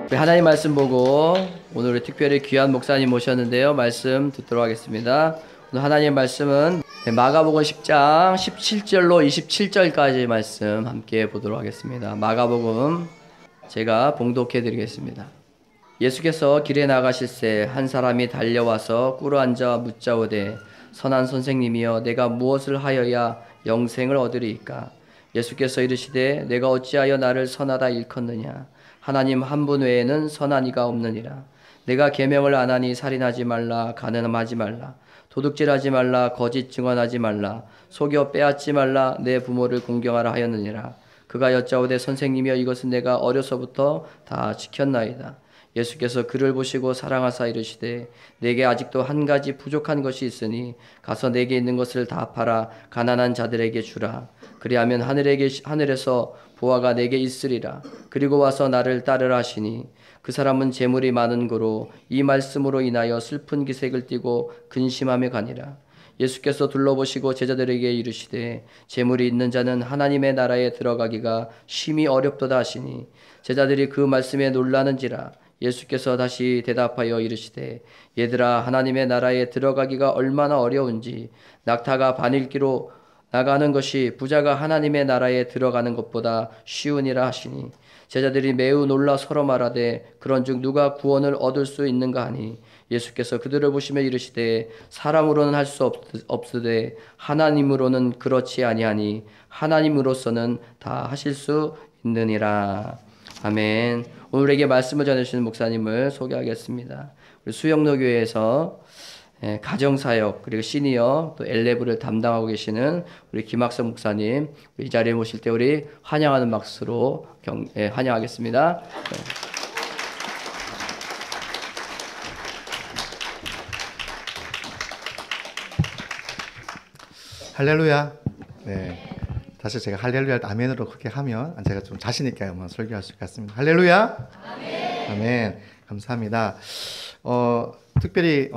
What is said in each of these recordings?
우리 하나님 말씀 보고 오늘 우리 특별히 귀한 목사님 모셨는데요. 말씀 듣도록 하겠습니다. 오늘 하나님 말씀은 마가복음 10장 17절로 27절까지 말씀 함께 보도록 하겠습니다. 마가복음 제가 봉독해 드리겠습니다. 예수께서 길에 나가실새 한 사람이 달려와서 꿇어앉아 묻자오되 선한 선생님이여 내가 무엇을 하여야 영생을 얻으리이까? 예수께서 이르시되 내가 어찌하여 나를 선하다 일컫느냐? 하나님 한 분 외에는 선한 이가 없느니라. 내가 계명을 안 하니 살인하지 말라, 간음하지 말라, 도둑질하지 말라, 거짓 증언하지 말라, 속여 빼앗지 말라, 내 부모를 공경하라 하였느니라. 그가 여짜오되 선생님이여 이것은 내가 어려서부터 다 지켰나이다. 예수께서 그를 보시고 사랑하사 이르시되 내게 아직도 한 가지 부족한 것이 있으니 가서 내게 있는 것을 다 팔아 가난한 자들에게 주라. 그리하면 하늘에서 보화가 내게 있으리라. 그리고 와서 나를 따르라 하시니 그 사람은 재물이 많은 고로 이 말씀으로 인하여 슬픈 기색을 띠고 근심하며 가니라. 예수께서 둘러보시고 제자들에게 이르시되 재물이 있는 자는 하나님의 나라에 들어가기가 심히 어렵도다 하시니 제자들이 그 말씀에 놀라는지라. 예수께서 다시 대답하여 이르시되 얘들아 하나님의 나라에 들어가기가 얼마나 어려운지 낙타가 바늘기로 나가는 것이 부자가 하나님의 나라에 들어가는 것보다 쉬우니라 하시니 제자들이 매우 놀라 서로 말하되 그런즉 누가 구원을 얻을 수 있는가 하니 예수께서 그들을 보시며 이르시되 사람으로는 할 수 없으되 하나님으로는 그렇지 아니하니 하나님으로서는 다 하실 수 있느니라. 아멘. 오늘에게 말씀을 전해주시는 목사님을 소개하겠습니다. 우리 수영로교회에서 가정사역 그리고 시니어 또 엘레브를 담당하고 계시는 우리 김학성 목사님, 이 자리에 모실 때 우리 환영하는 박수로 환영하겠습니다. 할렐루야. 네. 사실 제가 할렐루야를 아멘으로 그렇게 하면 제가 좀 자신 있게 한번 설교할 수 있겠습니다. 할렐루야. 아멘. 아멘. 감사합니다. 특별히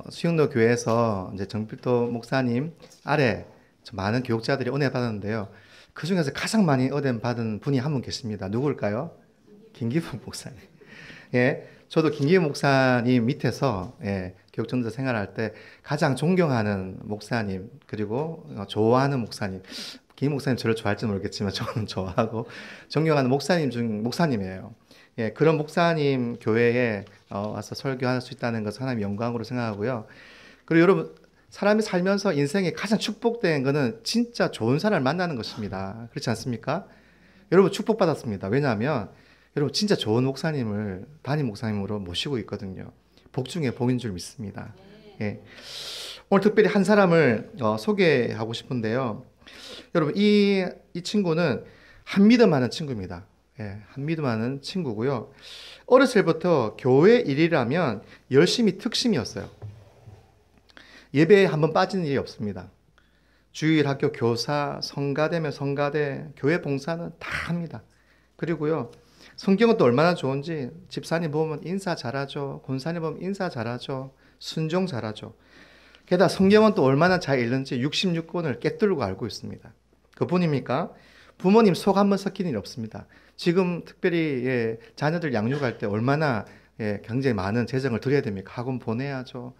수영로 교회에서 이제 정필도 목사님 아래 많은 교육자들이 은혜 받았는데요. 그 중에서 가장 많이 은혜 받은 분이 한 분 계십니다. 누굴까요? 김기복 목사님. 예, 저도 김기복 목사님 밑에서 교육전도 생활할 때 가장 존경하는 목사님 그리고 좋아하는 목사님. 김 목사님 저를 좋아할지 모르겠지만 저는 좋아하고 존경하는 목사님 중 목사님이에요. 예, 그런 목사님 교회에 와서 설교할 수 있다는 것은 하나님의 영광으로 생각하고요. 그리고 여러분 사람이 살면서 인생에 가장 축복된 것은 진짜 좋은 사람을 만나는 것입니다. 그렇지 않습니까? 여러분 축복받았습니다. 왜냐하면 여러분 진짜 좋은 목사님을 담임 목사님으로 모시고 있거든요. 복 중에 복인 줄 믿습니다. 예. 오늘 특별히 한 사람을 소개하고 싶은데요. 여러분 이 친구는 한 믿음 많은 친구입니다. 예, 한 믿음 많은 친구고요. 어렸을 때부터 교회 일이라면 열심히 특심이었어요. 예배에 한번 빠지는 일이 없습니다. 주일 학교 교사, 성가대면 성가대, 교회 봉사는 다 합니다. 그리고요. 성경은 또 얼마나 좋은지 집사님 보면 인사 잘하죠. 권사님 보면 인사 잘하죠. 순종 잘하죠. 게다가 성경은 또 얼마나 잘 읽는지 66권을 꿰뚫고 알고 있습니다. 그뿐입니까? 부모님 속 한번 섞이는 일이 없습니다. 지금 특별히 자녀들 양육할 때 얼마나 굉장히 많은 재정을 들여야 됩니까? 학원 보내야죠.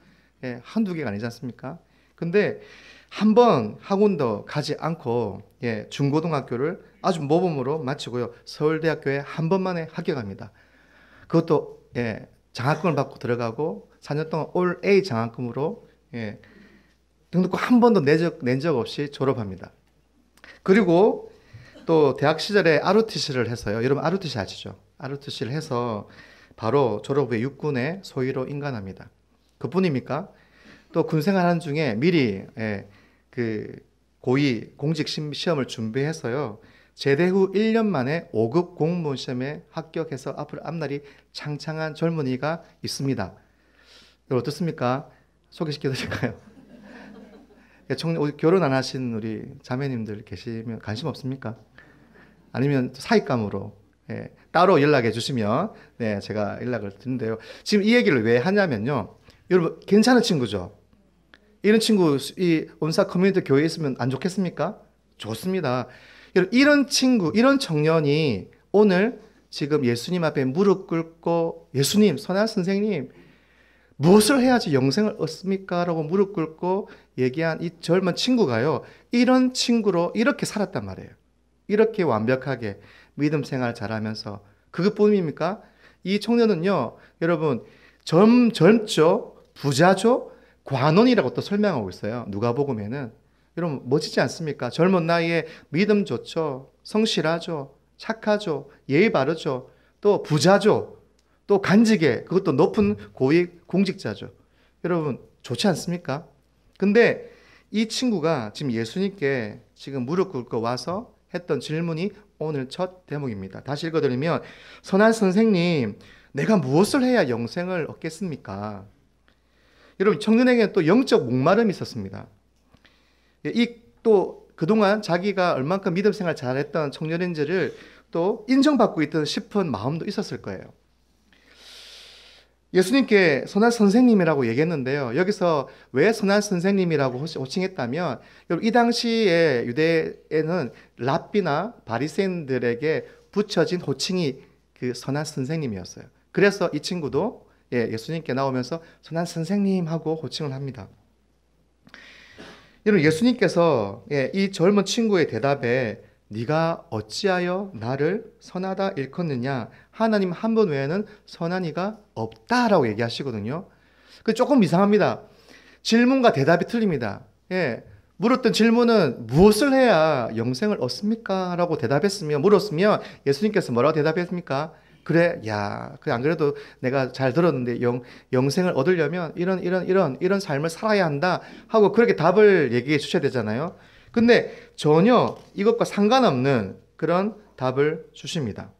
한두 개가 아니지 않습니까? 근데 한 번 학원도 가지 않고 중고등학교를 아주 모범으로 마치고요. 서울대학교에 한 번만에 합격합니다. 그것도 장학금을 받고 들어가고 4년 동안 올 A 장학금으로 등록금 한 번도 낸 적 없이 졸업합니다. 그리고 또 대학 시절에 ROTC를 해서요. 여러분 ROTC 아시죠? ROTC를 해서 바로 졸업 후에 육군에 소위로 임관합니다. 그뿐입니까? 또 군생활하는 중에 미리 그 고위 공직 시험을 준비해서요. 제대 후 1년 만에 5급 공무원 시험에 합격해서 앞날이 창창한 젊은이가 있습니다. 여러분 어떻습니까? 소개시켜 드릴까요? 결혼 안 하신 우리 자매님들 계시면 관심 없습니까? 아니면 사익감으로 따로 연락해 주시면 제가 연락을 드는데요. 지금 이 얘기를 왜 하냐면요. 여러분 괜찮은 친구죠? 이런 친구 이 온사 커뮤니티 교회에 있으면 안 좋겠습니까? 좋습니다. 여러분 이런 친구, 이런 청년이 오늘 지금 예수님 앞에 무릎 꿇고 예수님, 선한 선생님, 무엇을 해야지 영생을 얻습니까? 라고 무릎 꿇고 얘기한 이 젊은 친구가요, 이런 친구로 이렇게 살았단 말이에요. 이렇게 완벽하게 믿음 생활 잘하면서. 그것뿐입니까? 이 청년은요, 여러분, 젊죠, 부자죠, 관원이라고 또 설명하고 있어요. 누가복음에는. 여러분, 멋지지 않습니까? 젊은 나이에 믿음 좋죠, 성실하죠, 착하죠, 예의 바르죠, 또 부자죠, 또 간직에, 그것도 높은 고위 공직자죠. 여러분, 좋지 않습니까? 근데 이 친구가 지금 예수님께 지금 무릎 꿇고 와서 했던 질문이 오늘 첫 대목입니다. 다시 읽어드리면, 선한 선생님, 내가 무엇을 해야 영생을 얻겠습니까? 여러분, 청년에게는 또 영적 목마름이 있었습니다. 또 그동안 자기가 얼만큼 믿음 생활 잘했던 청년인지를 또 인정받고 있던 싶은 마음도 있었을 거예요. 예수님께 선한 선생님이라고 얘기했는데요. 여기서 왜 선한 선생님이라고 호칭했다면, 이 당시에 유대에는 랍비나 바리새인들에게 붙여진 호칭이 그 선한 선생님이었어요. 그래서 이 친구도 예수님께 나오면서 선한 선생님 하고 호칭을 합니다. 여러분, 예수님께서 이 젊은 친구의 대답에 네가 어찌하여 나를 선하다 일컫느냐, 하나님 한 분 외에는 선한 이가 없다라고 얘기하시거든요. 그 조금 이상합니다. 질문과 대답이 틀립니다. 물었던 질문은 무엇을 해야 영생을 얻습니까? 라고 대답했으면, 물었으면 예수님께서 뭐라고 대답했습니까? 그래, 안 그래도 내가 잘 들었는데 영생을 얻으려면 이런 삶을 살아야 한다 하고 그렇게 답을 얘기해 주셔야 되잖아요. 근데 전혀 이것과 상관없는 그런 답을 주십니다.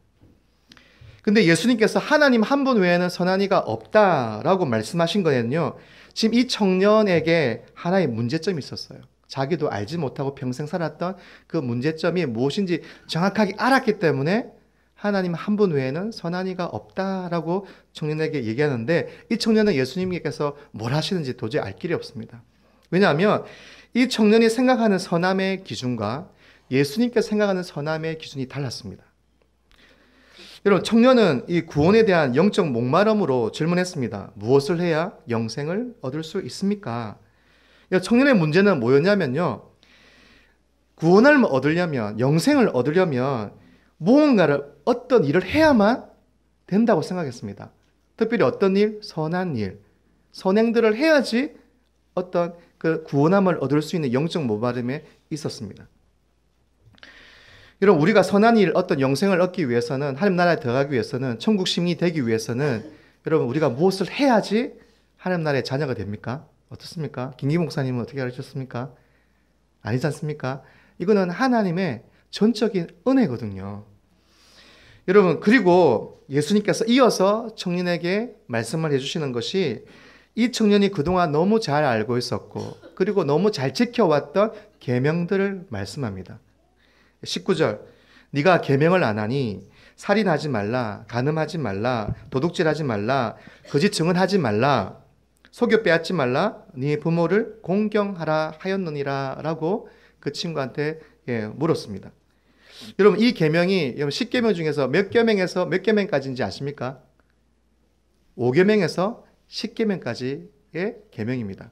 근데 예수님께서 하나님 한 분 외에는 선한 이가 없다라고 말씀하신 거는요, 지금 이 청년에게 하나의 문제점이 있었어요. 자기도 알지 못하고 평생 살았던 그 문제점이 무엇인지 정확하게 알았기 때문에 하나님 한 분 외에는 선한 이가 없다라고 청년에게 얘기하는데, 이 청년은 예수님께서 뭘 하시는지 도저히 알 길이 없습니다. 왜냐하면 이 청년이 생각하는 선함의 기준과 예수님께서 생각하는 선함의 기준이 달랐습니다. 여러분, 청년은 이 구원에 대한 영적 목마름으로 질문했습니다. 무엇을 해야 영생을 얻을 수 있습니까? 청년의 문제는 뭐였냐면요, 구원을 얻으려면, 영생을 얻으려면 무언가를, 어떤 일을 해야만 된다고 생각했습니다. 특별히 어떤 일? 선한 일, 선행들을 해야지 어떤 그 구원함을 얻을 수 있는 영적 목마름에 있었습니다. 여러분, 우리가 선한 일, 어떤 영생을 얻기 위해서는, 하나님 나라에 들어가기 위해서는, 천국 시민이 되기 위해서는 여러분, 우리가 무엇을 해야지 하나님 나라의 자녀가 됩니까? 어떻습니까? 김기 목사님은 어떻게 하셨습니까? 아니지 않습니까? 이거는 하나님의 전적인 은혜거든요. 여러분, 그리고 예수님께서 이어서 청년에게 말씀을 해주시는 것이, 이 청년이 그동안 너무 잘 알고 있었고 그리고 너무 잘 지켜왔던 계명들을 말씀합니다. 19절, 네가 계명을 안 하니 살인하지 말라, 간음하지 말라, 도둑질하지 말라, 거짓 증언하지 말라, 속여 빼앗지 말라, 네 부모를 공경하라 하였느니라 라고 그 친구한테 물었습니다. 여러분, 이 계명이 10계명 중에서 몇 계명에서 몇 계명까지인지 아십니까? 5계명에서 10계명까지의 계명입니다.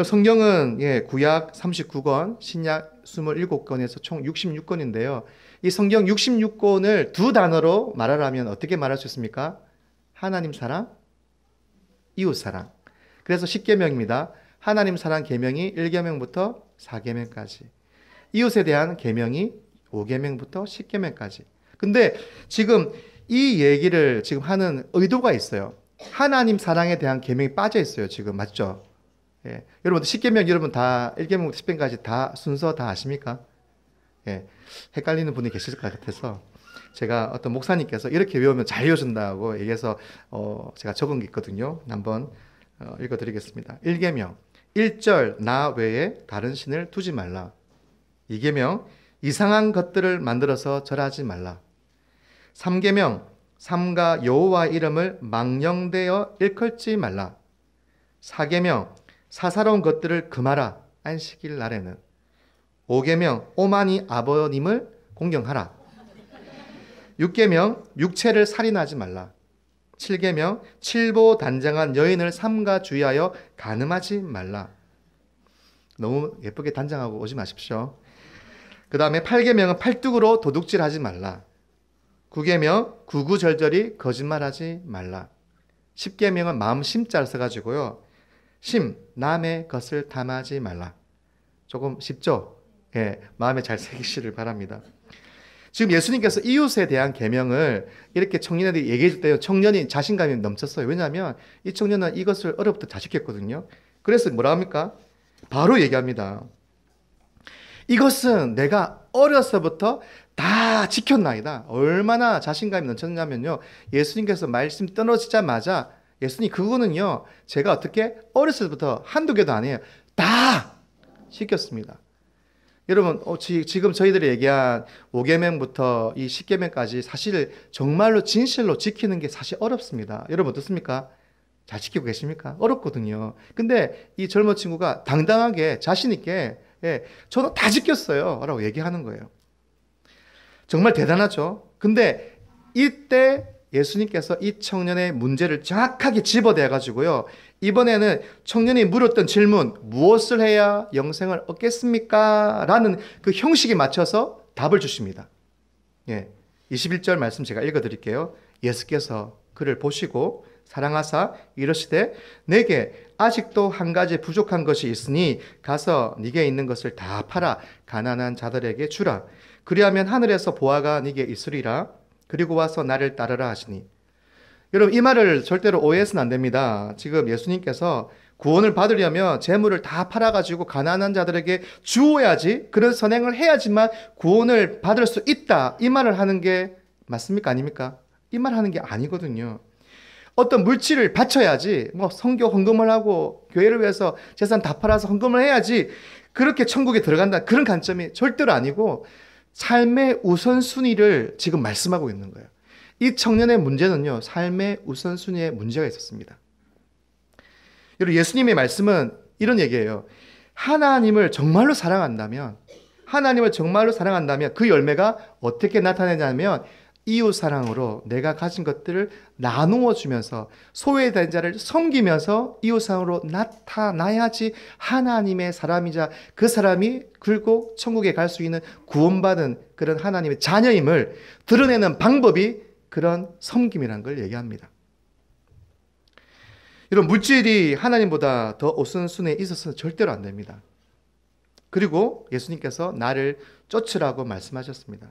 성경은 구약 39권, 신약 27권에서 총 66권인데요. 이 성경 66권을 두 단어로 말하라면 어떻게 말할 수 있습니까? 하나님 사랑, 이웃 사랑. 그래서 10계명입니다. 하나님 사랑 계명이 1계명부터 4계명까지. 이웃에 대한 계명이 5계명부터 10계명까지. 근데 지금 이 얘기를 지금 하는 의도가 있어요. 하나님 사랑에 대한 계명이 빠져 있어요. 지금 맞죠? 여러분 10계명 여러분 다 1계명부터 10계명까지 다 순서 다 아십니까? 헷갈리는 분이 계실 것 같아서 제가 어떤 목사님께서 이렇게 외우면 잘 외워준다고 얘기해서 제가 적은 게 있거든요. 한번 읽어드리겠습니다. 1계명 1절 나 외에 다른 신을 두지 말라. 2계명 이상한 것들을 만들어서 절하지 말라. 3계명 삼가 여호와의 이름을 망령되어 일컬지 말라. 4계명 사사로운 것들을 금하라. 안식일 날에는. 5계명 오만이 아버님을 공경하라. 6계명 육체를 살인하지 말라. 7계명 칠보단장한 여인을 삼가 주의하여 간음하지 말라. 너무 예쁘게 단장하고 오지 마십시오. 그 다음에 8계명은 팔뚝으로 도둑질하지 말라. 9계명 구구절절히 거짓말하지 말라. 10계명은 마음 심자를 써가지고요. 심, 남의 것을 탐하지 말라. 조금 쉽죠? 예, 마음에 잘 새기시를 바랍니다. 지금 예수님께서 이웃에 대한 계명을 이렇게 청년에게 얘기해 줄 때요, 청년이 자신감이 넘쳤어요. 왜냐하면 이 청년은 이것을 어려부터 다 지켰거든요. 그래서 뭐라 합니까? 바로 얘기합니다. 이것은 내가 어려서부터 다 지켰나이다. 얼마나 자신감이 넘쳤냐면요, 예수님께서 말씀 떨어지자마자 예수님 그거는요, 제가 어떻게 어렸을 때부터 한두 개도 아니에요. 다 지켰습니다. 여러분, 지금 저희들이 얘기한 5계명부터 이 10계명까지 사실 정말로 진실로 지키는 게 사실 어렵습니다. 여러분 어떻습니까? 잘 지키고 계십니까? 어렵거든요. 근데 이 젊은 친구가 당당하게 자신 있게, 예, 저는 다 지켰어요 라고 얘기하는 거예요. 정말 대단하죠. 근데 이때 예수님께서 이 청년의 문제를 정확하게 집어대 가지고요, 이번에는 청년이 물었던 질문, 무엇을 해야 영생을 얻겠습니까? 라는 그 형식에 맞춰서 답을 주십니다. 예, 21절 말씀 제가 읽어드릴게요. 예수께서 그를 보시고 사랑하사 이르시되 내게 아직도 한 가지 부족한 것이 있으니 가서 네게 있는 것을 다 팔아 가난한 자들에게 주라. 그리하면 하늘에서 보화가 네게 있으리라. 그리고 와서 나를 따르라 하시니. 여러분, 이 말을 절대로 오해해서는 안 됩니다. 지금 예수님께서 구원을 받으려면 재물을 다 팔아가지고 가난한 자들에게 주어야지, 그런 선행을 해야지만 구원을 받을 수 있다, 이 말을 하는 게 맞습니까? 아닙니까? 이 말 하는 게 아니거든요. 어떤 물질을 바쳐야지, 뭐 선교 헌금을 하고 교회를 위해서 재산 다 팔아서 헌금을 해야지 그렇게 천국에 들어간다, 그런 관점이 절대로 아니고 삶의 우선순위를 지금 말씀하고 있는 거예요. 이 청년의 문제는요, 삶의 우선순위에 문제가 있었습니다. 여러분, 예수님의 말씀은 이런 얘기예요. 하나님을 정말로 사랑한다면 그 열매가 어떻게 나타내냐면 이웃사랑으로 내가 가진 것들을 나누어 주면서 소외된 자를 섬기면서 이웃사랑으로 나타나야지 하나님의 사람이자 그 사람이 결국 천국에 갈 수 있는 구원받은 그런 하나님의 자녀임을 드러내는 방법이 그런 섬김이라는 걸 얘기합니다. 이런 물질이 하나님보다 더 우선순위에 있어서는 절대로 안 됩니다. 그리고 예수님께서 나를 쫓으라고 말씀하셨습니다.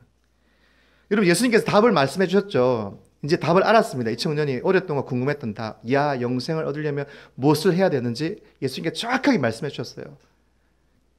여러분, 예수님께서 답을 말씀해 주셨죠. 이제 답을 알았습니다. 이 청년이 오랫동안 궁금했던 답, 영생을 얻으려면 무엇을 해야 되는지 예수님께서 정확하게 말씀해 주셨어요.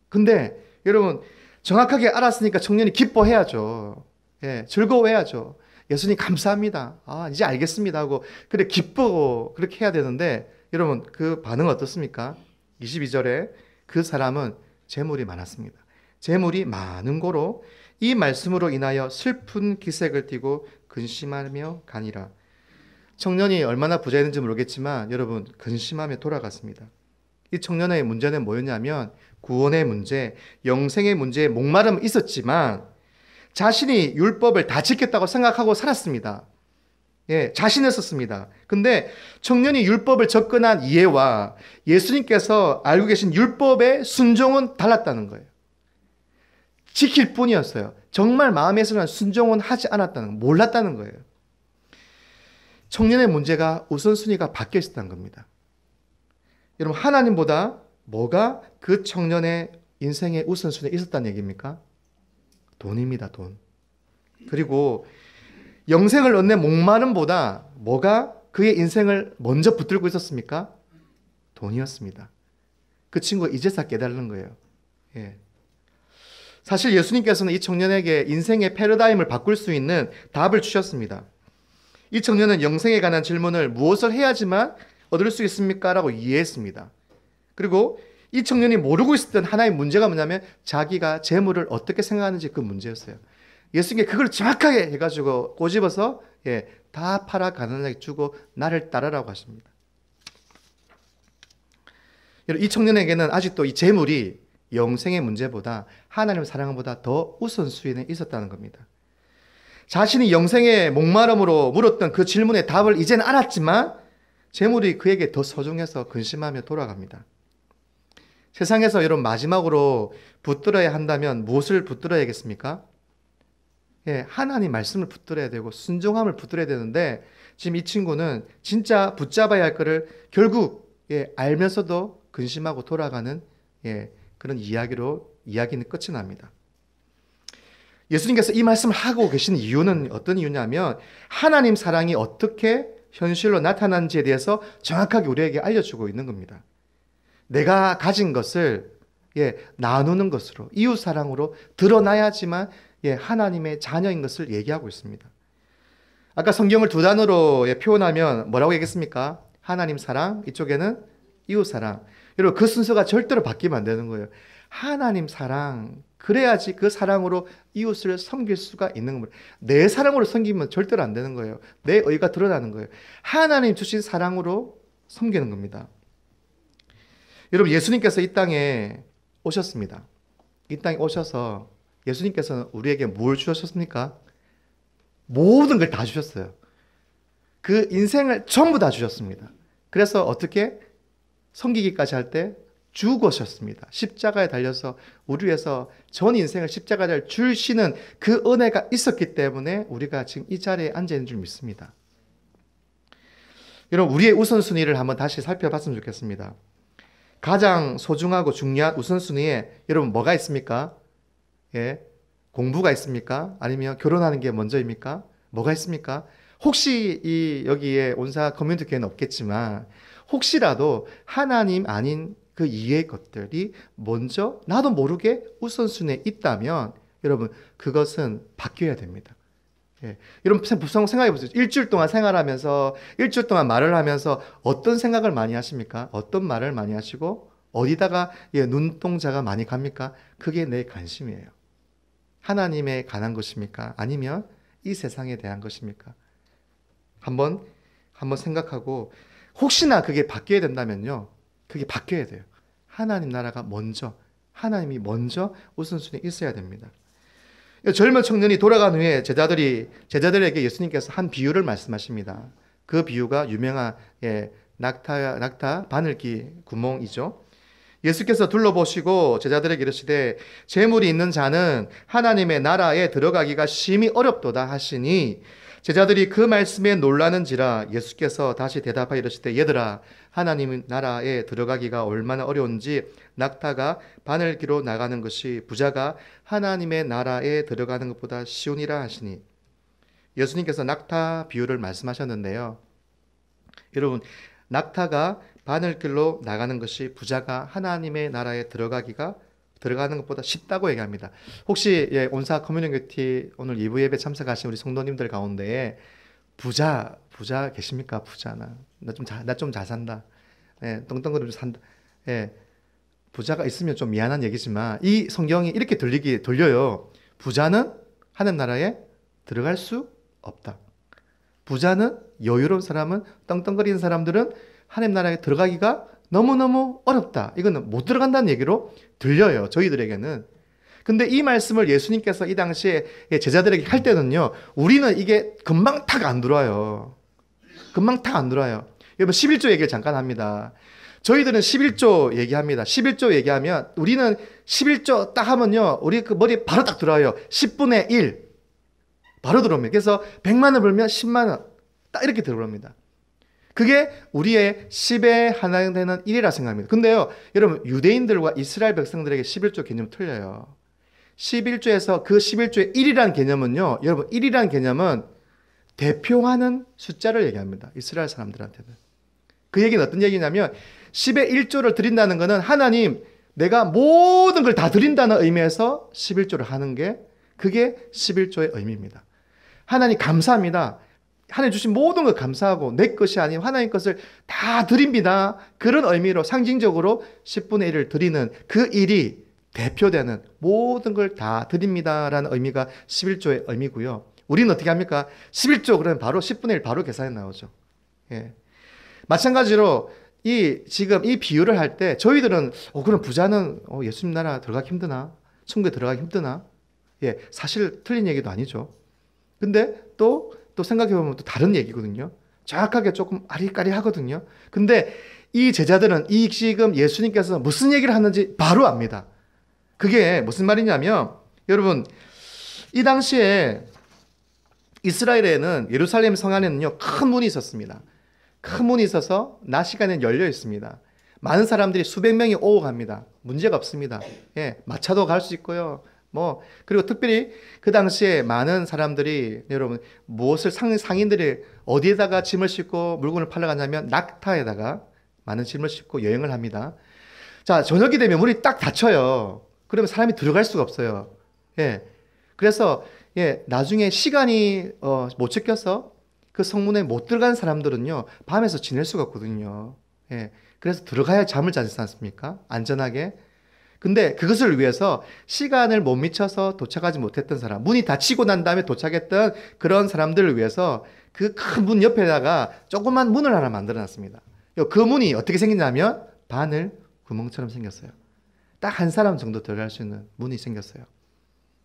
근데 여러분, 정확하게 알았으니까 청년이 기뻐해야죠. 예, 즐거워해야죠. 예수님 감사합니다. 이제 알겠습니다 하고 그래 기쁘고 그렇게 해야 되는데, 여러분 그 반응은 어떻습니까? 22절에 그 사람은 재물이 많았습니다. 재물이 많은 고로 이 말씀으로 인하여 슬픈 기색을 띠고 근심하며 가니라. 청년이 얼마나 부자였는지 모르겠지만 여러분, 근심하며 돌아갔습니다. 이 청년의 문제는 뭐였냐면 구원의 문제, 영생의 문제에 목마름은 있었지만 자신이 율법을 다 지켰다고 생각하고 살았습니다. 예, 자신했었습니다. 근데 청년이 율법을 접근한 이해와 예수님께서 알고 계신 율법의 순종은 달랐다는 거예요. 지킬 뿐이었어요. 정말 마음에서는 순종은 하지 않았다는, 몰랐다는 거예요. 청년의 문제가 우선순위가 바뀌어 있었다는 겁니다. 여러분, 하나님보다 뭐가 그 청년의 인생의 우선순위에 있었다는 얘기입니까? 돈입니다, 돈. 그리고 영생을 얻는 목마름보다 뭐가 그의 인생을 먼저 붙들고 있었습니까? 돈이었습니다. 그 친구가 이제서 깨달은 거예요. 예. 사실 예수님께서는 이 청년에게 인생의 패러다임을 바꿀 수 있는 답을 주셨습니다. 이 청년은 영생에 관한 질문을 무엇을 해야지만 얻을 수 있습니까? 라고 이해했습니다. 그리고 이 청년이 모르고 있었던 하나의 문제가 뭐냐면 자기가 재물을 어떻게 생각하는지, 그 문제였어요. 예수님께 그걸 정확하게 해가지고 꼬집어서 다 팔아 가난하게 주고 나를 따르라고 하십니다. 이 청년에게는 아직도 이 재물이 영생의 문제보다 하나님의 사랑보다 더 우선순위에 있었다는 겁니다. 자신이 영생의 목마름으로 물었던 그 질문의 답을 이제는 알았지만 재물이 그에게 더 소중해서 근심하며 돌아갑니다. 세상에서 여러분 마지막으로 붙들어야 한다면 무엇을 붙들어야겠습니까? 하나님 말씀을 붙들어야 되고 순종함을 붙들어야 되는데 지금 이 친구는 진짜 붙잡아야 할 것을 결국 알면서도 근심하고 돌아가는 그런 이야기는 끝이 납니다. 예수님께서 이 말씀을 하고 계신 이유는 어떤 이유냐면 하나님 사랑이 어떻게 현실로 나타나는지에 대해서 정확하게 우리에게 알려주고 있는 겁니다. 내가 가진 것을 나누는 것으로 이웃 사랑으로 드러나야지만 하나님의 자녀인 것을 얘기하고 있습니다. 아까 성경을 두 단어로 표현하면 뭐라고 얘기했습니까? 하나님 사랑, 이쪽에는 이웃 사랑. 여러분 그 순서가 절대로 바뀌면 안 되는 거예요. 하나님 사랑, 그래야지 그 사랑으로 이웃을 섬길 수가 있는 겁니다. 내 사랑으로 섬기면 절대로 안 되는 거예요. 내 의가 드러나는 거예요. 하나님 주신 사랑으로 섬기는 겁니다. 여러분 예수님께서 이 땅에 오셨습니다. 이 땅에 오셔서 예수님께서는 우리에게 뭘 주셨습니까? 모든 걸 다 주셨어요. 그 인생을 전부 다 주셨습니다. 그래서 어떻게 섬기기까지 할 때 죽으셨습니다. 십자가에 달려서 우리 위해서 전 인생을 십자가에 주시는 그 은혜가 있었기 때문에 우리가 지금 이 자리에 앉아 있는 줄 믿습니다. 여러분 우리의 우선순위를 한번 다시 살펴봤으면 좋겠습니다. 가장 소중하고 중요한 우선순위에 여러분 뭐가 있습니까? 공부가 있습니까? 아니면 결혼하는 게 먼저입니까? 뭐가 있습니까? 혹시 여기에 온사 커뮤니티 교회는 없겠지만 혹시라도 하나님 아닌 그 이외의 것들이 먼저 나도 모르게 우선순위에 있다면 여러분 그것은 바뀌어야 됩니다. 여러분 생각해 보세요. 일주일 동안 생활하면서 일주일 동안 말을 하면서 어떤 생각을 많이 하십니까? 어떤 말을 많이 하시고 어디다가 눈동자가 많이 갑니까? 그게 내 관심이에요. 하나님에 관한 것입니까? 아니면 이 세상에 대한 것입니까? 한번 생각하고 혹시나 그게 바뀌어야 된다면요. 그게 바뀌어야 돼요. 하나님 나라가 먼저, 하나님이 먼저 우선순위에 있어야 됩니다. 젊은 청년이 돌아간 후에 제자들에게 예수님께서 한 비유를 말씀하십니다. 그 비유가 유명한 낙타 바늘기 구멍이죠. 예수께서 둘러보시고 제자들에게 이르시되 재물이 있는 자는 하나님의 나라에 들어가기가 심히 어렵도다 하시니 제자들이 그 말씀에 놀라는지라 예수께서 다시 대답하여 이르시되 얘들아 하나님 나라에 들어가기가 얼마나 어려운지 낙타가 바늘기로 나가는 것이 부자가 하나님의 나라에 들어가는 것보다 쉬우니라 하시니 예수님께서 낙타 비유를 말씀하셨는데요. 여러분 낙타가 바늘길로 나가는 것이 부자가 하나님의 나라에 들어가는 것보다 쉽다고 얘기합니다. 혹시 온사 커뮤니티 오늘 2부 예배 참석하신 우리 성도님들 가운데 부자 계십니까? 부자나 나 좀 잘 산다. 떵떵거리면서 좀 산다. 부자가 있으면 좀 미안한 얘기지만 이 성경이 이렇게 들려요. 부자는 하나님 나라에 들어갈 수 없다. 부자는 여유로운 사람은 떵떵거리는 사람들은 하나님 나라에 들어가기가 너무너무 어렵다. 이거는 못 들어간다는 얘기로 들려요. 저희들에게는. 근데 이 말씀을 예수님께서 이 당시에 제자들에게 할 때는요. 우리는 이게 금방 탁 안 들어와요. 금방 탁 안 들어와요. 여러분 11조 얘기를 잠깐 합니다. 저희들은 11조 얘기합니다. 11조 얘기하면 우리는 11조 딱 하면요. 우리 그 머리에 바로 딱 들어와요. 10분의 1. 바로 들어옵니다. 그래서 100만 원 벌면 10만 원. 딱 이렇게 들어옵니다. 그게 우리의 10에 하나 되는 1이라 생각합니다. 근데요, 여러분, 유대인들과 이스라엘 백성들에게 11조 개념 틀려요. 11조에서 그 11조의 1이라는 개념은요, 여러분, 1이라는 개념은 대표하는 숫자를 얘기합니다. 이스라엘 사람들한테는. 그 얘기는 어떤 얘기냐면, 10의 1조를 드린다는 것은 하나님, 내가 모든 걸 다 드린다는 의미에서 11조를 하는 게, 그게 11조의 의미입니다. 하나님 감사합니다. 하나님 주신 모든 걸 감사하고 내 것이 아닌 하나님 것을 다 드립니다. 그런 의미로 상징적으로 10분의 1을 드리는 그 일이 대표되는 모든 걸 다 드립니다라는 의미가 11조의 의미고요. 우리는 어떻게 합니까? 11조 그러면 바로 10분의 1 바로 계산이 나오죠. 마찬가지로 지금 이 비유를 할 때 저희들은 그럼 부자는 예수님 나라 들어가기 힘드나? 천국에 들어가기 힘드나? 사실 틀린 얘기도 아니죠. 근데 또 생각해보면 또 다른 얘기거든요. 정확하게 조금 아리까리하거든요. 근데 이 제자들은 이 지금 예수님께서 무슨 얘기를 하는지 바로 압니다. 그게 무슨 말이냐면, 여러분, 이 당시에 이스라엘에는 예루살렘 성 안에는요, 큰 문이 있었습니다. 큰 문이 있어서 낮 시간에는 열려 있습니다. 많은 사람들이 수백 명이 오고 갑니다. 문제가 없습니다. 예, 마차도 갈 수 있고요. 그리고 특별히 그 당시에 많은 사람들이, 여러분, 무엇을 상인들이 어디에다가 짐을 싣고 물건을 팔러 가냐면 낙타에다가 많은 짐을 싣고 여행을 합니다. 자, 저녁이 되면 문이 딱 닫혀요. 그러면 사람이 들어갈 수가 없어요. 예. 그래서, 예, 나중에 시간이, 못 지켜서 그 성문에 못 들어간 사람들은요, 밤에서 지낼 수가 없거든요. 예. 그래서 들어가야 잠을 자지 않습니까? 안전하게. 근데 그것을 위해서 시간을 못 미쳐서 도착하지 못했던 사람, 문이 닫히고 난 다음에 도착했던 그런 사람들을 위해서 그 큰 문 옆에다가 조그만 문을 하나 만들어 놨습니다. 그 문이 어떻게 생겼냐면 바늘 구멍처럼 생겼어요. 딱 한 사람 정도 들어갈 수 있는 문이 생겼어요.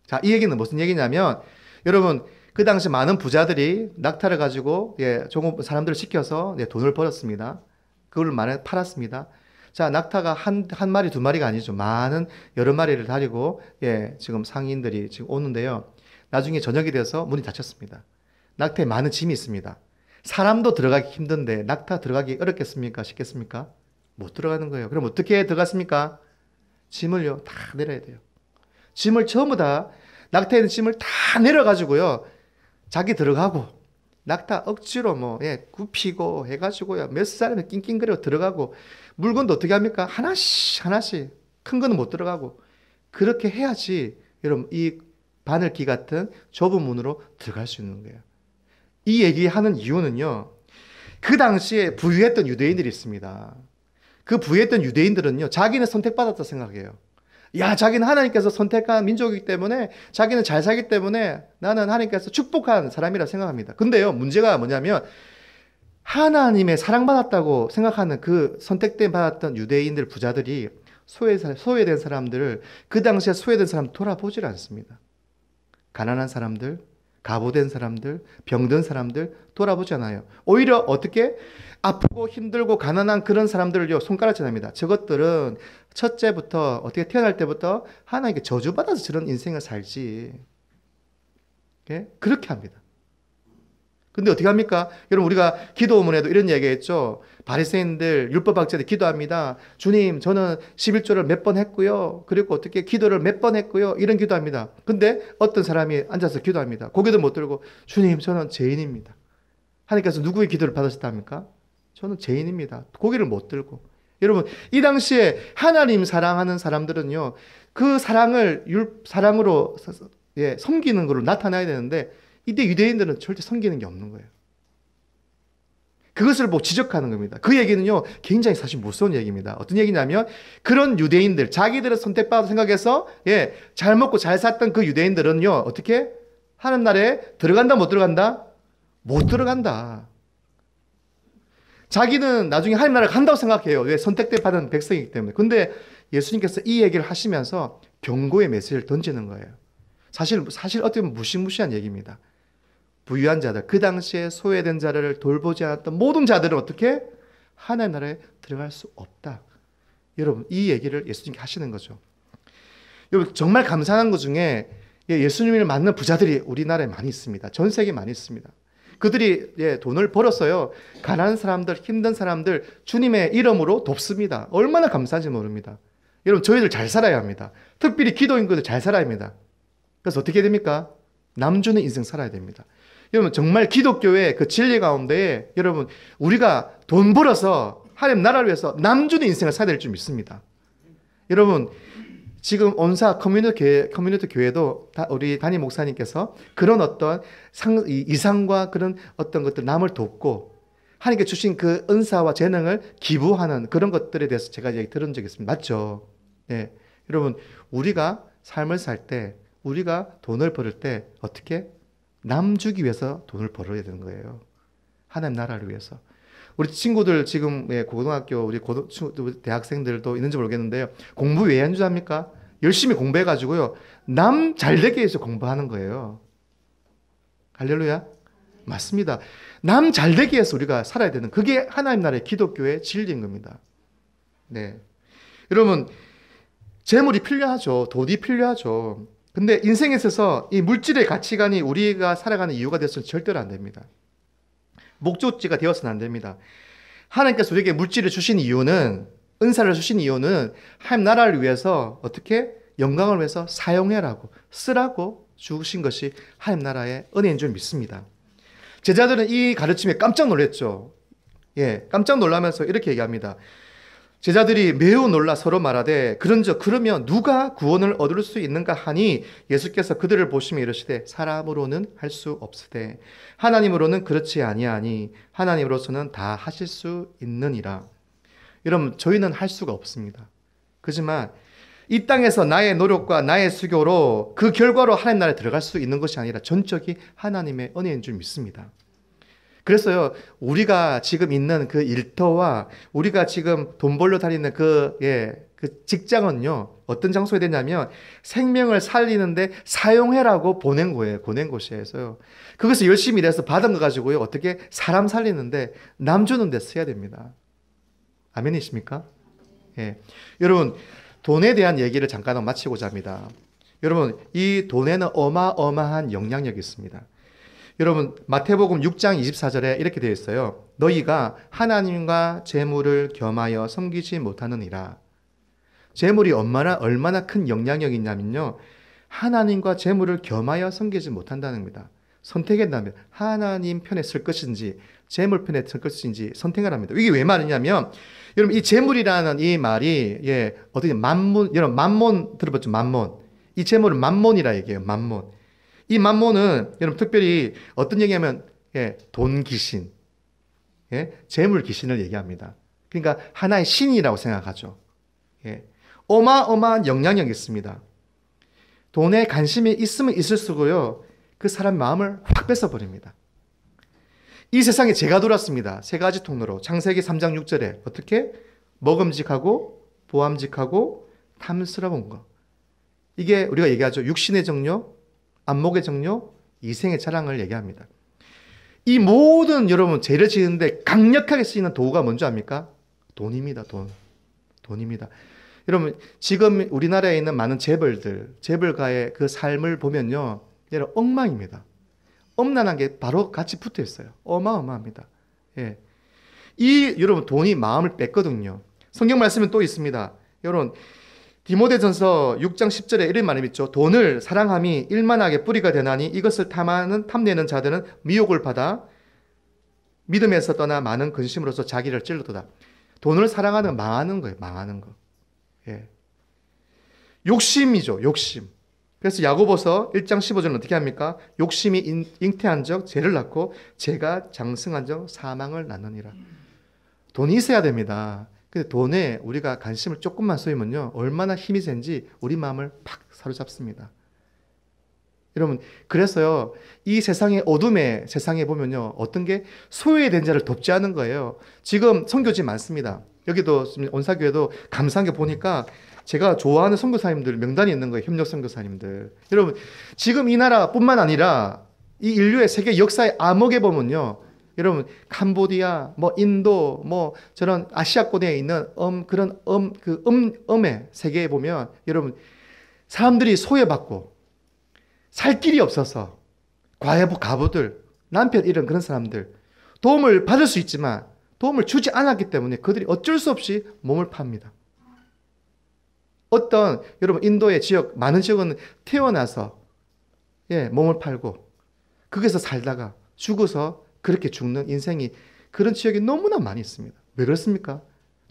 자, 이 얘기는 무슨 얘기냐면, 여러분, 그 당시 많은 부자들이 낙타를 가지고, 예, 사람들을 시켜서, 예, 돈을 벌었습니다. 그걸 많이 팔았습니다. 자, 낙타가 한 마리, 두 마리가 아니죠. 많은 여러 마리를 다니고, 예, 지금 상인들이 지금 오는데요. 나중에 저녁이 돼서 문이 닫혔습니다. 낙타에 많은 짐이 있습니다. 사람도 들어가기 힘든데 낙타 들어가기 어렵겠습니까? 쉽겠습니까? 못 들어가는 거예요. 그럼 어떻게 들어갔습니까? 짐을요, 다 내려야 돼요. 짐을 전부 다, 낙타에 있는 짐을 다 내려가지고요, 자기 들어가고, 낙타 억지로 예, 굽히고 해가지고요, 몇 사람이 낑낑거리고 들어가고, 물건도 어떻게 합니까? 하나씩 큰 거는 못 들어가고, 그렇게 해야지 여러분 이 바늘귀 같은 좁은 문으로 들어갈 수 있는 거예요. 이 얘기하는 이유는요, 그 당시에 부유했던 유대인들이 있습니다. 그 부유했던 유대인들은요, 자기는 선택받았다 생각해요. 야, 자기는 하나님께서 선택한 민족이기 때문에, 자기는 잘 살기 때문에 나는 하나님께서 축복한 사람이라 생각합니다. 근데요, 문제가 뭐냐면 하나님의 사랑받았다고 생각하는 그 선택된 받았던 유대인들 부자들이 소외된 사람들을, 그 당시에 소외된 사람 돌아보질 않습니다. 가난한 사람들, 가보된 사람들, 병든 사람들 돌아보지 않아요. 오히려 어떻게? 아프고 힘들고 가난한 그런 사람들을요, 손가락질 합니다. 저것들은 첫째부터, 어떻게 태어날 때부터 하나님께 저주받아서 저런 인생을 살지. 예? 그렇게 합니다. 근데 어떻게 합니까? 여러분, 우리가 기도문에도 이런 이야기 했죠. 바리새인들, 율법학자들이 기도합니다. 주님, 저는 11조를 몇 번 했고요. 그리고 어떻게 기도를 몇 번 했고요. 이런 기도합니다. 근데 어떤 사람이 앉아서 기도합니다. 고개도 못 들고, 주님, 저는 죄인입니다. 하나님께서 누구의 기도를 받으셨답니까? 저는 죄인입니다. 고개를 못 들고. 여러분, 이 당시에 하나님 사랑하는 사람들은요, 그 사랑으로, 예, 섬기는 걸로 나타나야 되는데, 이때 유대인들은 절대 섬기는 게 없는 거예요. 그것을 지적하는 겁니다. 그 얘기는요, 굉장히 사실 무서운 얘기입니다. 어떤 얘기냐면, 그런 유대인들, 자기들은 선택받아 생각해서, 예, 잘 먹고 잘 샀던 그 유대인들은요, 어떻게? 하는 나라에 들어간다, 못 들어간다? 못 들어간다. 자기는 나중에 하나님 나라에 간다고 생각해요. 왜? 선택돼 받은 백성이기 때문에. 근데 예수님께서 이 얘기를 하시면서 경고의 메시지를 던지는 거예요. 사실 어떻게 보면 무시무시한 얘기입니다. 부유한 자들, 그 당시에 소외된 자를 돌보지 않았던 모든 자들은 어떻게? 하나님 나라에 들어갈 수 없다. 여러분, 이 얘기를 예수님께 하시는 거죠. 여러분, 정말 감사한 것 중에 예수님을 만난 부자들이 우리나라에 많이 있습니다. 전 세계에 많이 있습니다. 그들이 돈을 벌었어요. 가난한 사람들, 힘든 사람들 주님의 이름으로 돕습니다. 얼마나 감사한지 모릅니다. 여러분, 저희들 잘 살아야 합니다. 특별히 기도인들도 잘 살아야 합니다. 그래서 어떻게 됩니까? 남주는 인생 살아야 됩니다. 여러분, 정말 기독교의 그 진리 가운데 여러분, 우리가 돈 벌어서 하나님 나라를 위해서 남주는 인생을 살아야 될 줄 믿습니다. 여러분, 지금 온사 커뮤니티 교회도 우리 담임 목사님께서 그런 어떤 이상과 그런 어떤 것들 남을 돕고 하나님께 주신 그 은사와 재능을 기부하는 그런 것들에 대해서 제가 얘기 들은 적이 있습니다. 맞죠? 네. 여러분, 우리가 삶을 살 때, 우리가 돈을 벌을 때 어떻게? 남 주기 위해서 돈을 벌어야 되는 거예요. 하나님 나라를 위해서. 우리 친구들 지금 고등학교 우리 대학생들도 있는지 모르겠는데요. 공부 왜 안 좋아합니까? 열심히 공부해가지고요. 남 잘 되기 위해서 공부하는 거예요. 할렐루야. 맞습니다. 남 잘되기 위해서 우리가 살아야 되는, 그게 하나님 나라의 기독교의 진리인 겁니다. 네. 여러분, 재물이 필요하죠. 돈이 필요하죠. 근데 인생에 있어서 이 물질의 가치관이 우리가 살아가는 이유가 되어서는 절대로 안 됩니다. 목적지가 되어서는 안 됩니다. 하나님께서 우리에게 물질을 주신 이유는, 은사를 주신 이유는 하나님 나라를 위해서 어떻게 영광을 위해서 사용해라고, 쓰라고 주신 것이 하나님 나라의 은혜인 줄 믿습니다. 제자들은 이 가르침에 깜짝 놀랐죠. 예, 깜짝 놀라면서 이렇게 얘기합니다. 제자들이 매우 놀라 서로 말하되 그런즉 그러면 누가 구원을 얻을 수 있는가 하니 예수께서 그들을 보시며 이르시되 사람으로는 할 수 없으되 하나님으로는 그렇지 아니하니 하나님으로서는 다 하실 수 있느니라. 여러분, 저희는 할 수가 없습니다. 그렇지만 이 땅에서 나의 노력과 나의 수고로 그 결과로 하나님 나라에 들어갈 수 있는 것이 아니라 전적이 하나님의 은혜인 줄 믿습니다. 그래서요, 우리가 지금 있는 그 일터와 우리가 지금 돈 벌러 다니는 그 직장은요, 어떤 장소에 되냐면 생명을 살리는데 사용해라고 보낸 거예요. 보낸 곳이에서요. 그것을 열심히 일해서 받은 거 가지고요, 어떻게 사람 살리는데 남 주는 데 써야 됩니다. 아멘이십니까? 예. 여러분, 돈에 대한 얘기를 잠깐 마치고자 합니다. 여러분, 이 돈에는 어마어마한 영향력이 있습니다. 여러분, 마태복음 6장 24절에 이렇게 되어 있어요. 너희가 하나님과 재물을 겸하여 섬기지 못하느니라. 재물이 얼마나 큰 영향력이 있냐면요, 하나님과 재물을 겸하여 섬기지 못한다는 겁니다. 선택한다면 하나님 편에 설 것인지 재물 편에 설 것인지 선택을 합니다. 이게 왜 말이냐면, 여러분, 이 재물이라는 이 말이 어떻게 만몬, 여러분 만몬 들어봤죠? 만몬. 이 재물은 만몬이라 얘기해요. 만몬. 이 만몬은 여러분 특별히 어떤 얘기하면 돈 귀신, 재물 귀신을 얘기합니다. 그러니까 하나의 신이라고 생각하죠. 어마어마한 영향력이 있습니다. 돈에 관심이 있으면 있을수록요, 그 사람 마음을 확 뺏어버립니다. 이 세상에 죄가 들어왔습니다. 세 가지 통로로. 창세기 3장 6절에 어떻게? 먹음직하고 보암직하고 탐스러운 것. 이게 우리가 얘기하죠. 육신의 정욕, 안목의 정욕, 이생의 자랑을 얘기합니다. 이 모든 여러분 죄를 지는데 강력하게 쓰이는 도구가 뭔지 압니까? 돈입니다. 돈입니다. 여러분, 지금 우리나라에 있는 많은 재벌가의 그 삶을 보면요, 여러분 엉망입니다. 엄난한 게 바로 같이 붙어 있어요. 어마어마합니다. 예. 여러분, 돈이 마음을 뺐거든요. 성경 말씀은 또 있습니다. 여러분, 디모데전서 6장 10절에 이런 말이 있죠. 돈을 사랑함이 일만하게 뿌리가 되나니 이것을 탐내는 자들은 미혹을 받아 믿음에서 떠나 많은 근심으로서 자기를 찔러도다. 돈을 사랑하는 망하는 거예요. 망하는 거. 예. 욕심이죠. 욕심. 그래서 야고보서 1장 15절은 어떻게 합니까? 욕심이 잉태한 적 죄를 낳고 죄가 장성한 적 사망을 낳느니라. 돈이 있어야 됩니다. 근데 돈에 우리가 관심을 조금만 쏘이면요, 얼마나 힘이 센지 우리 마음을 팍 사로잡습니다. 여러분, 그래서요, 이 세상의 어둠의 세상에 보면요, 어떤 게 소외된 자를 돕지 않은 거예요. 지금 선교지 많습니다. 여기도 온사교회도 감사한 게 보니까 제가 좋아하는 선교사님들 명단이 있는 거예요. 협력 선교사님들. 여러분, 지금 이 나라뿐만 아니라 이 인류의 세계 역사의 암흑에 보면요, 여러분, 캄보디아, 인도, 저런 아시아권에 있는 음의 세계에 보면, 여러분, 사람들이 소외받고 살 길이 없어서 과외부 가부들, 남편 잃은 그런 사람들, 도움을 받을 수 있지만 도움을 주지 않았기 때문에 그들이 어쩔 수 없이 몸을 팝니다. 여러분, 인도의 많은 지역은 태어나서 몸을 팔고 거기서 살다가 죽어서 그렇게 죽는 인생이, 그런 지역이 너무나 많이 있습니다. 왜 그렇습니까?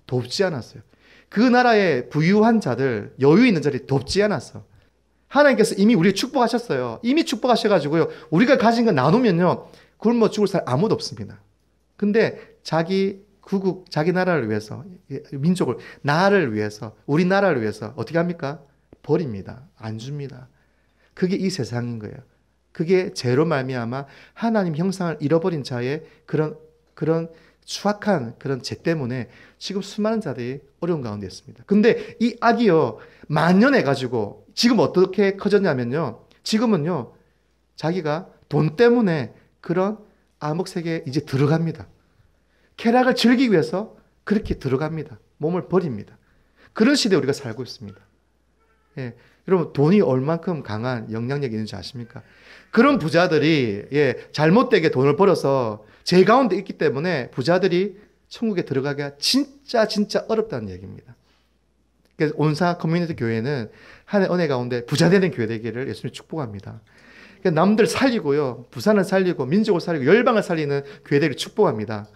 돕지 않았어요. 그 나라의 부유한 자들, 여유 있는 자들이 돕지 않았어. 하나님께서 이미 우리를 축복하셨어요. 이미 축복하셔가지고요, 우리가 가진 거 나누면요, 굶어 죽을 사람 아무도 없습니다. 근데 자기 나라를 위해서, 민족을, 나라를 위해서, 우리나라를 위해서 어떻게 합니까? 버립니다. 안 줍니다. 그게 이 세상인 거예요. 그게 죄로 말미암아 하나님 형상을 잃어버린 자의 그런 추악한 그런 죄 때문에 지금 수많은 자들이 어려운 가운데 있습니다. 근데 이 악이요, 만연해가지고 지금 어떻게 커졌냐면요, 지금은요, 자기가 돈 때문에 그런 암흑 세계에 이제 들어갑니다. 쾌락을 즐기기 위해서 그렇게 들어갑니다. 몸을 버립니다. 그런 시대에 우리가 살고 있습니다. 예, 여러분 돈이 얼만큼 강한 영향력이 있는지 아십니까? 그런 부자들이 잘못되게 돈을 벌어서 제 가운데 있기 때문에 부자들이 천국에 들어가기가 진짜 어렵다는 얘기입니다. 그래서 온사 커뮤니티 교회는 하나님의 은혜 가운데 부자 되는 교회 되기를 예수님이 축복합니다. 남들 살리고요, 부산을 살리고 민족을 살리고 열방을 살리는 교회들을 축복합니다.